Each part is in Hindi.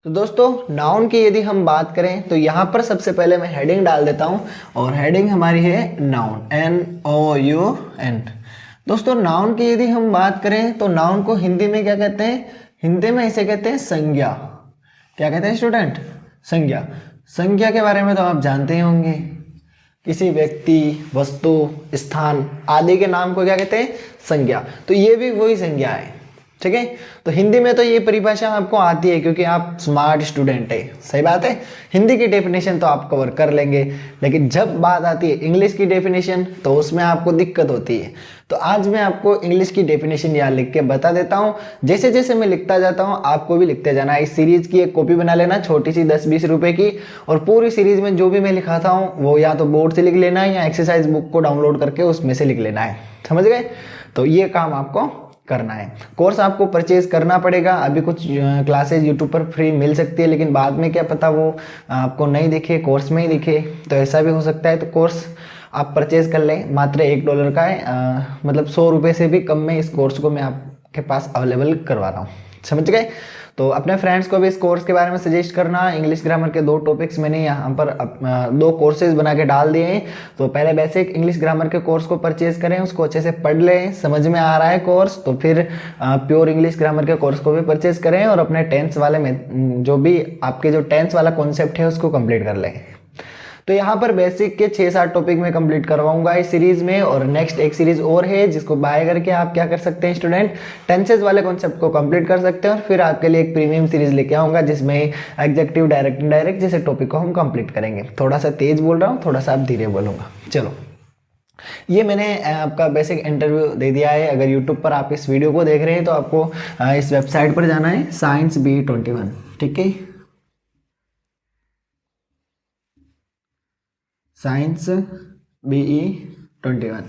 तो दोस्तों नाउन की यदि हम बात करें तो यहाँ पर सबसे पहले मैं हेडिंग डाल देता हूँ और हेडिंग हमारी है नाउन NOUN। दोस्तों नाउन की यदि हम बात करें तो नाउन को हिंदी में क्या कहते हैं? हिंदी में इसे कहते हैं संज्ञा। क्या कहते हैं स्टूडेंट? संज्ञा। संज्ञा के बारे में तो आप जानते ही होंगे, किसी व्यक्ति, वस्तु, स्थान आदि के नाम को क्या कहते हैं? संज्ञा। तो ये भी वही संज्ञा है, ठीक है। तो हिंदी में तो ये परिभाषा आपको आती है क्योंकि आप स्मार्ट स्टूडेंट है, सही बात है। हिंदी की डेफिनेशन तो आप कवर कर लेंगे, लेकिन जब बात आती है इंग्लिश की डेफिनेशन तो उसमें आपको दिक्कत होती है। तो आज मैं आपको इंग्लिश की डेफिनेशन यहाँ लिख के बता देता हूँ। जैसे जैसे मैं लिखता जाता हूँ आपको भी लिखते जाना है। इस सीरीज की एक कॉपी बना लेना, छोटी सी 10-20 रुपए की, और पूरी सीरीज में जो भी मैं लिखाता हूँ वो या तो बोर्ड से लिख लेना है या एक्सरसाइज बुक को डाउनलोड करके उसमें से लिख लेना है, समझ गए। तो ये काम आपको करना है। कोर्स आपको परचेज करना पड़ेगा। अभी कुछ क्लासेज यूट्यूब पर फ्री मिल सकती है, लेकिन बाद में क्या पता वो आपको नहीं दिखे, कोर्स में ही दिखे, तो ऐसा भी हो सकता है। तो कोर्स आप परचेज कर लें, मात्र $1 का है, मतलब 100 रुपये से भी कम में इस कोर्स को मैं आपके पास अवेलेबल करवा रहा हूँ, समझ गए। तो अपने फ्रेंड्स को भी इस कोर्स के बारे में सजेस्ट करना। इंग्लिश ग्रामर के 2 टॉपिक्स मैंने यहाँ पर 2 कोर्सेज बना के डाल दिए हैं। तो पहले बेसिक इंग्लिश ग्रामर के कोर्स को परचेज करें, उसको अच्छे से पढ़ लें, समझ में आ रहा है कोर्स तो फिर प्योर इंग्लिश ग्रामर के कोर्स को भी परचेज करें और अपने टेंस वाले में जो भी आपके जो टेंस वाला कॉन्सेप्ट है उसको कंप्लीट कर लें। तो यहाँ पर बेसिक के 6-7 टॉपिक में कंप्लीट करवाऊंगा इस सीरीज में, और नेक्स्ट एक सीरीज और है जिसको बाय करके आप क्या कर सकते हैं स्टूडेंट, टेंसेज वाले कॉन्सेप्ट को कंप्लीट कर सकते हैं। और फिर आपके लिए एक प्रीमियम सीरीज लेके आऊंगा जिसमें एग्जेक्टिव, डायरेक्ट, इनडायरेक्ट जैसे टॉपिक को हम कंप्लीट करेंगे। थोड़ा सा तेज बोल रहा हूँ, थोड़ा सा आप धीरे बोलूंगा। चलो, ये मैंने आपका बेसिक इंटरव्यू दे दिया है। अगर यूट्यूब पर आप इस वीडियो को देख रहे हैं तो आपको इस वेबसाइट पर जाना है, साइंस BE21, ठीक है, साइंस BE21।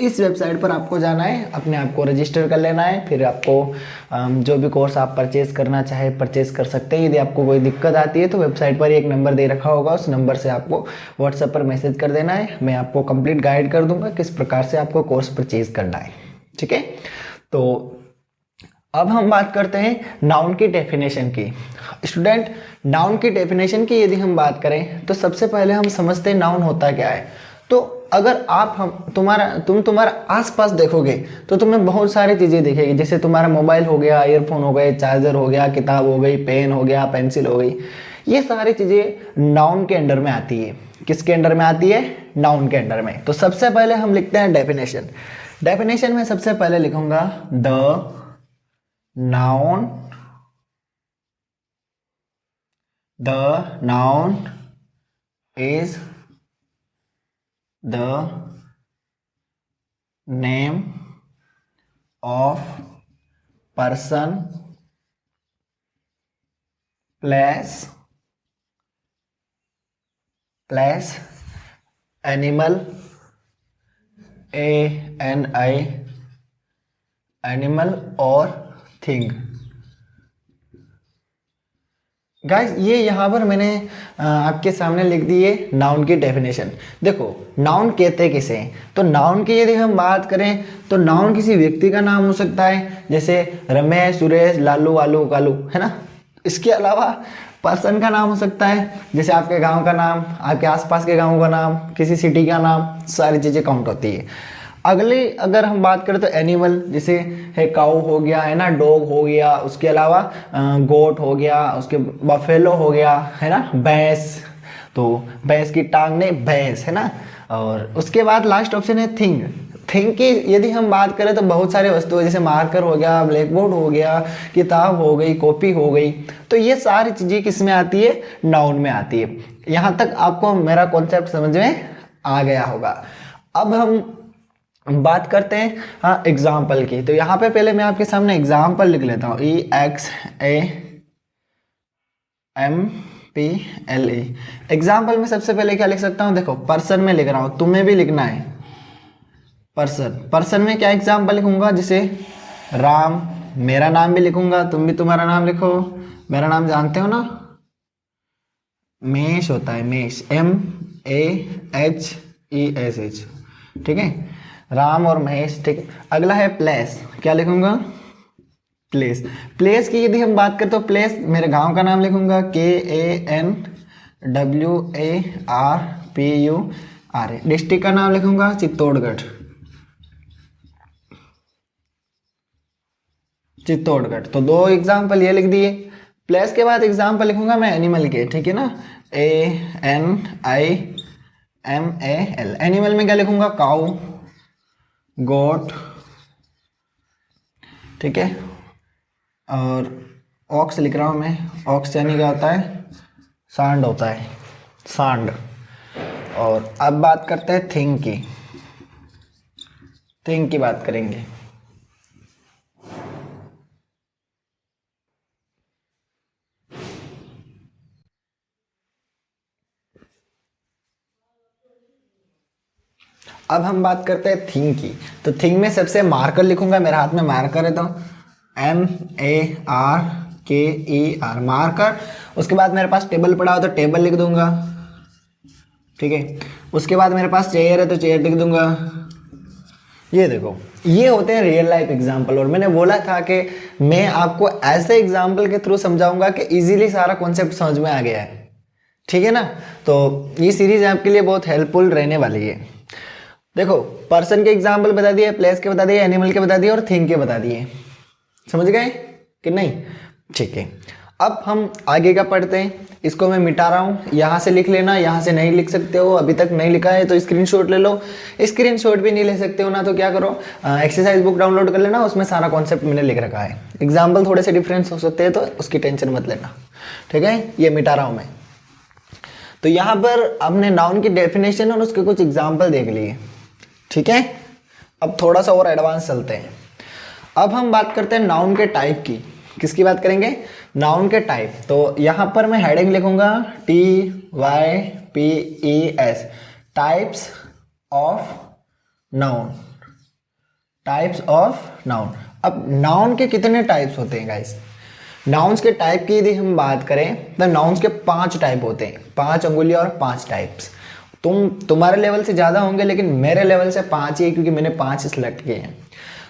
इस वेबसाइट पर आपको जाना है, अपने आप को रजिस्टर कर लेना है। फिर आपको जो भी कोर्स आप परचेज करना चाहे परचेज कर सकते हैं। यदि आपको कोई दिक्कत आती है तो वेबसाइट पर एक नंबर दे रखा होगा, उस नंबर से आपको व्हाट्सएप पर मैसेज कर देना है। मैं आपको कंप्लीट गाइड कर दूंगा किस प्रकार से आपको कोर्स परचेज करना है, ठीक है। तो अब हम बात करते हैं नाउन की डेफिनेशन की। स्टूडेंट, नाउन की डेफिनेशन की यदि हम बात करें तो सबसे पहले हम समझते हैं नाउन होता क्या है। तो अगर आप तुम्हारा आसपास देखोगे तो तुम्हें बहुत सारी चीजें दिखेगी, जैसे तुम्हारा मोबाइल हो गया, ईयरफोन हो गए, चार्जर हो गया, किताब हो गई, पेन हो गया, पेंसिल हो गई। ये सारी चीजें नाउन के अंडर में आती है। किसके अंडर में आती है? नाउन के अंडर में। तो सबसे पहले हम लिखते हैं डेफिनेशन। डेफिनेशन में सबसे पहले लिखूंगा the noun is the name of person, place, animal, animal और थिंग। गाइस, ये यहाँ पर मैंने आपके सामने लिख दी है नाउन की डेफिनेशन। देखो, नाउन कहते किसे हैं? तो नाउन की यदि हम बात करें तो नाउन किसी व्यक्ति का नाम हो सकता है, जैसे रमेश, सुरेश, लालू, आलू, कालू, है ना। इसके अलावा पर्सन का नाम हो सकता है, जैसे आपके गांव का नाम, आपके आसपास के गांव का नाम, किसी सिटी का नाम, सारी चीजें काउंट होती है। अगले अगर हम बात करें तो एनिमल, जैसे है काऊ हो गया, है ना, डॉग हो गया, उसके अलावा गोट हो गया, उसके बफेलो हो गया, है ना, भैंस, तो भैंस की टांग ने भैंस, है ना। और उसके बाद लास्ट ऑप्शन है थिंग। थिंग की यदि हम बात करें तो बहुत सारे वस्तुएं, जैसे मार्कर हो गया, ब्लैक बोर्ड हो गया, किताब हो गई, कॉपी हो गई। तो ये सारी चीजें किस में आती है? नाउन में आती है। यहाँ तक आपको मेरा कॉन्सेप्ट समझ में आ गया होगा। अब हम बात करते हैं हाँ एग्जाम्पल की। तो यहाँ पे पहले मैं आपके सामने एग्जाम्पल लिख लेता हूँ, EXAMPLE। एग्जाम्पल में सबसे पहले क्या लिख सकता हूँ? देखो, पर्सन में लिख रहा हूँ, तुम्हें भी लिखना है पर्सन में क्या एग्जाम्पल लिखूंगा? जैसे राम, मेरा नाम भी लिखूंगा, तुम भी तुम्हारा नाम लिखो। मेरा नाम जानते हो ना, मेष होता है, मेष, MEHESH, ठीक है, राम और महेश, ठीक है। अगला है प्लेस, क्या लिखूंगा? प्लेस। प्लेस की यदि हम बात करें तो प्लेस, मेरे गांव का नाम लिखूंगा KANWARPUR। डिस्ट्रिक्ट का नाम लिखूंगा चित्तौड़गढ़। चित्तौड़गढ़। तो दो एग्जाम्पल ये लिख दिए। प्लेस के बाद एग्जाम्पल लिखूंगा मैं एनिमल के, ठीक है ना, ANIMAL। एनिमल में क्या लिखूंगा, काऊ, गोट, ठीक है, और ऑक्स लिख रहा हूं मैं। ऑक्स यानी क्या होता है, सांड होता है, सांड। और अब बात करते हैं थिंग की। थिंग की बात करेंगे। अब हम बात करते हैं थिंग की। तो थिंग में सबसे मार्कर लिखूंगा, मेरे हाथ में मार्कर है तो MARKER, मार्कर। उसके बाद मेरे पास टेबल पड़ा हो तो टेबल लिख दूंगा, ठीक है। उसके बाद मेरे पास चेयर है तो चेयर लिख दूंगा। ये देखो, ये होते हैं रियल लाइफ एग्जाम्पल। और मैंने बोला था कि मैं आपको ऐसे एग्जाम्पल के थ्रू समझाऊंगा कि इजीली सारा कॉन्सेप्ट समझ में आ गया है, ठीक है ना। तो ये सीरीज आपके लिए बहुत हेल्पफुल रहने वाली है। देखो, पर्सन के एग्जाम्पल बता दिए, प्लेस के बता दिए, एनिमल के बता दिए और थिंग के बता दिए। समझ गए कि नहीं? ठीक है, अब हम आगे का पढ़ते हैं। इसको मैं मिटा रहा हूँ, यहाँ से लिख लेना, यहाँ से नहीं लिख सकते हो, अभी तक नहीं लिखा है तो स्क्रीनशॉट ले लो। स्क्रीनशॉट भी नहीं ले सकते हो ना तो क्या करो, एक्सरसाइज बुक डाउनलोड कर लेना, उसमें सारा कॉन्सेप्ट मैंने लिख रखा है। एग्जाम्पल थोड़े से डिफरेंस हो सकते हैं तो उसकी टेंशन मत लेना, ठीक है। ये मिटा रहा हूँ मैं। तो यहाँ पर हमने नाउन की डेफिनेशन और उसके कुछ एग्जाम्पल देख लिए, ठीक है। अब थोड़ा सा और एडवांस चलते हैं। अब हम बात करते हैं नाउन के टाइप की। किसकी बात करेंगे? नाउन के टाइप। तो यहां पर मैं हेडिंग लिखूंगा TYPES, types of noun. Types of noun. अब नाउन के कितने टाइप्स होते हैं गाइस? नाउन्स के टाइप की यदि हम बात करें तो नाउन्स के 5 टाइप होते हैं, 5 अंगुलियां और 5 टाइप्स। तुम्हारे लेवल से ज्यादा होंगे लेकिन मेरे लेवल से 5 ही है, क्योंकि मैंने 5 सिलेक्ट किए हैं।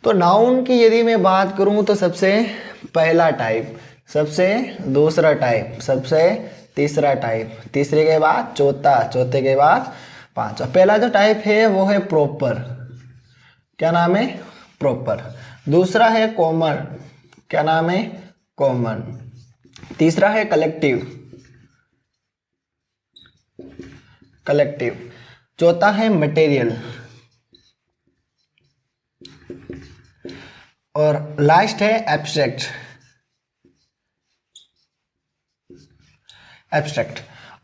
तो नाउन की यदि मैं बात करूं तो सबसे पहला टाइप, सबसे दूसरा टाइप, सबसे तीसरा टाइप, तीसरे के बाद चौथा, चौथे के बाद पांचवा। पहला जो टाइप है वो है प्रॉपर। क्या नाम है? प्रॉपर। दूसरा है कॉमन। क्या नाम है? कॉमन। तीसरा है कलेक्टिव। कलेक्टिव। चौथा है मटेरियल। और लास्ट है एब्स्ट्रैक्ट। एब्स्ट्रैक्ट।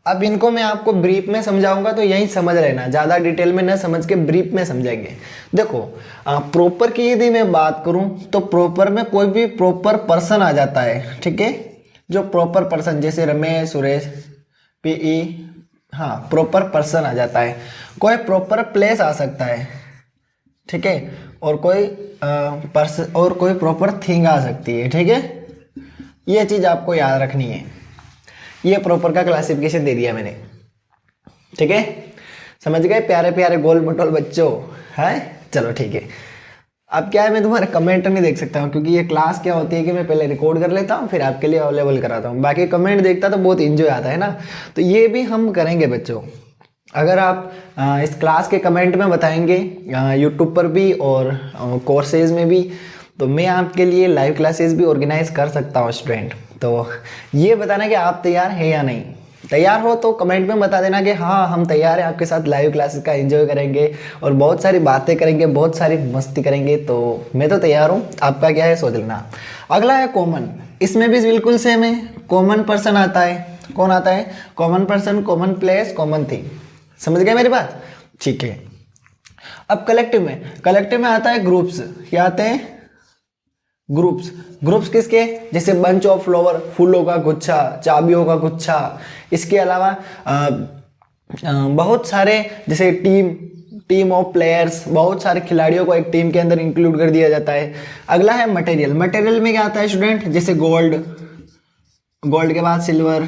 अब इनको मैं आपको ब्रीफ में समझाऊंगा तो यही समझ लेना, ज्यादा डिटेल में न समझ के ब्रीफ में समझेंगे। देखो, प्रॉपर की यदि मैं बात करूं तो प्रॉपर में कोई भी प्रॉपर पर्सन आ जाता है, ठीक है। जो प्रॉपर पर्सन, जैसे रमेश, सुरेश, PE, हाँ, प्रॉपर पर्सन आ जाता है। कोई प्रॉपर प्लेस आ सकता है, ठीक है, और कोई पर्सन और कोई प्रॉपर थिंग आ सकती है, ठीक है। ये चीज आपको याद रखनी है। ये प्रॉपर का क्लासिफिकेशन दे दिया मैंने, ठीक है। समझ गए प्यारे प्यारे गोल मटोल बच्चों? है, चलो ठीक है। अब क्या है, मैं तुम्हारे कमेंट नहीं देख सकता हूँ, क्योंकि ये क्लास क्या होती है कि मैं पहले रिकॉर्ड कर लेता हूँ फिर आपके लिए अवेलेबल कराता हूँ। बाकी कमेंट देखता तो बहुत इंजॉय आता है ना, तो ये भी हम करेंगे बच्चों। अगर आप इस क्लास के कमेंट में बताएंगे यूट्यूब पर भी और कोर्सेज में भी, तो मैं आपके लिए लाइव क्लासेस भी ऑर्गेनाइज कर सकता हूँ स्टूडेंट। तो ये बताना कि आप तैयार हैं या नहीं। तैयार हो तो कमेंट में बता देना कि हाँ हम तैयार हैं, आपके साथ लाइव क्लासेस का एंजॉय करेंगे और बहुत सारी बातें करेंगे, बहुत सारी मस्ती करेंगे। तो मैं तो तैयार हूँ, आपका क्या है सोच लेना। अगला है कॉमन। इसमें भी बिल्कुल सेम है, कॉमन पर्सन आता है। कौन आता है? Common person, common place, common thing. समझ गए मेरी बात? ठीक है। अब कलेक्टिव में, कलेक्टिव में आता है ग्रुप्स। क्या आते हैं? ग्रुप्स। ग्रुप्स किसके? जैसे बंच ऑफ फ्लावर, फूलों का गुच्छा, चाबियों का गुच्छा। इसके अलावा बहुत सारे, जैसे टीम ऑफ प्लेयर्स, बहुत सारे खिलाड़ियों को एक टीम के अंदर इंक्लूड कर दिया जाता है। अगला है मटेरियल। मटेरियल में क्या आता है स्टूडेंट? जैसे गोल्ड, गोल्ड के बाद सिल्वर,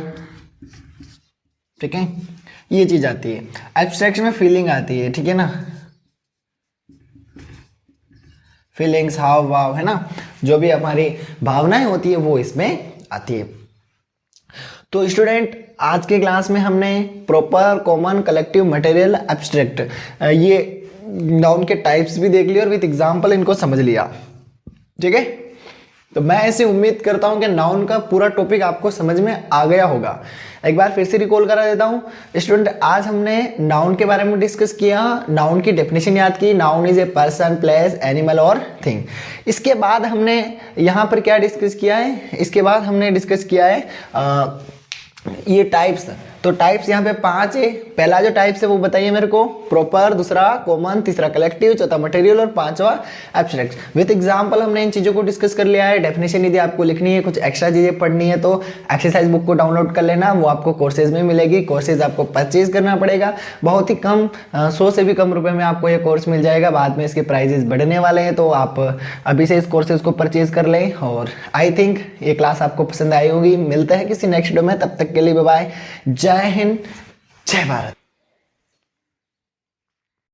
ठीक है, ये चीज आती है। एब्स्ट्रैक्ट में फीलिंग आती है, ठीक है ना। फीलिंग्स, हाव भाव, है ना, जो भी हमारी भावनाएं होती है वो इसमें आती है। तो स्टूडेंट आज के क्लास में हमने proper, common, collective, material, abstract, ये नाउन के टाइप्स भी देख लिए और विद एग्जांपल इनको समझ लिया। ठीक है, तो मैं ऐसे उम्मीद करता हूं कि नाउन का पूरा टॉपिक आपको समझ में आ गया होगा। एक बार फिर से रिकॉल करा देता हूं स्टूडेंट, आज हमने नाउन के बारे में डिस्कस किया, नाउन की डेफिनेशन याद की, noun is a person, place, animal और थिंग। इसके बाद हमने यहां पर क्या डिस्कस किया है, इसके बाद हमने डिस्कस किया है ये टाइप्स। तो टाइप्स यहाँ पे 5 है। पहला जो टाइप्स है वो बताइए मेरे को, प्रॉपर, दूसरा कॉमन, तीसरा कलेक्टिव, चौथा मटेरियल और पांचवा एब्स्ट्रैक्ट। विद एग्जांपल हमने इन चीजों को डिस्कस कर लिया है। डेफिनेशन यदि आपको लिखनी है, कुछ एक्स्ट्रा चीजें पढ़नी है तो एक्सरसाइज बुक को डाउनलोड कर लेना, वो आपको कोर्सेज में मिलेगी। कोर्सेज आपको परचेज करना पड़ेगा, बहुत ही कम 100 से भी कम रुपए में आपको ये कोर्स मिल जाएगा। बाद में इसके प्राइजेस बढ़ने वाले हैं, तो आप अभी से इस कोर्सेज को परचेज कर लें। और आई थिंक ये क्लास आपको पसंद आई होगी। मिलते हैं किसी नेक्स्ट वीडियो में, तब तक के लिए बाय बाय। जय हिंद, जय भारत।